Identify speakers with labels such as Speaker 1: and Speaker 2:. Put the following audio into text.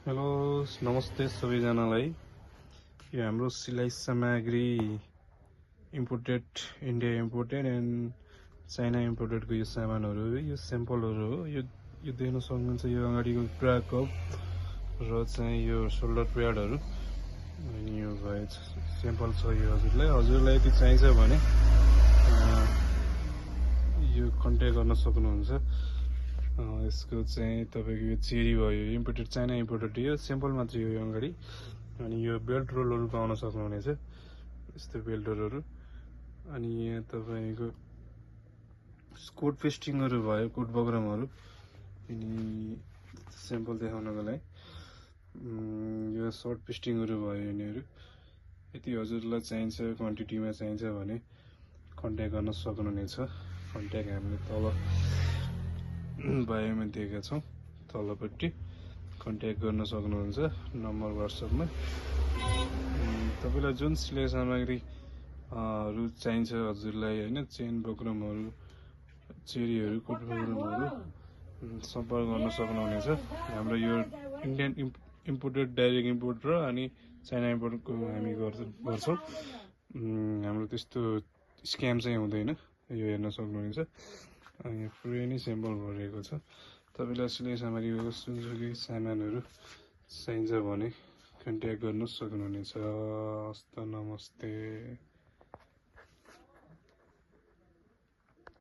Speaker 1: Hello नमस्ते सबैजनालाई। यो हाम्रो सिलाइ सामग्री imported India imported and China इम्पोर्टेडको यो सामानहरू हो। यो स्याम्पलहरू हो। यो देख्न सक्नुहुन्छ। यो अगाडिको ब्रा कप र चाहिँ यो सोल्डर प्याडहरू अनि यो भयो स्याम्पल छ। यो हजुरलाई यदि चाहिन्छ भने यो कन्ट्याक्ट गर्न सक्नुहुन्छ। यसको चाहिँ तपाईँको यो चेरी भयो, इम्पोर्टेड चाइना इम्पोर्टेड, यो स्याम्पल मात्रै हो यो अगाडि। अनि यो बेल्ट रोलहरू पाउन सक्नुहुनेछ, यस्तो बेल्टरहरू। अनि यहाँ तपाईँको कोट पेस्टिङहरू भयो, कोट बग्रामहरू। अनि स्याम्पल देखाउनको लागि यो सर्ट पेस्टिङहरू भयो यिनीहरू। यदि हजुरलाई चाहिन्छ, क्वान्टिटीमा चाहिन्छ भने कन्ट्याक्ट गर्न सक्नुहुनेछ। कन्ट्याक्ट हामीले तल बायोमा दिएका छौँ, तलपट्टि कन्ट्याक्ट गर्न सक्नुहुन्छ नम्बर वाट्सएपमा। तपाईँलाई जुन सिलाइ सामग्रीहरू चाहिन्छ हजुरलाई होइन, चेन बक्रमहरू, चेरीहरू, कोट बक्रमहरू सम्पर्क गर्न सक्नुहुनेछ। हाम्रो यो इन्डियन इम्पोर्टेड, डाइरेक्ट इम्पोर्ट र अनि चाइना इम्पोर्टको हामी गर्छौँ। हाम्रो त्यस्तो स्क्याम चाहिँ हुँदैन। यो हेर्न सक्नुहुनेछ। यहाँ पुरै नै स्याम्पल भरिएको छ। तपाईँलाई सिलाइ सामग्रीको जुनसुकै सामानहरू चाहिन्छ भने कन्ट्याक्ट गर्न सक्नुहुनेछ। हस्त नमस्ते।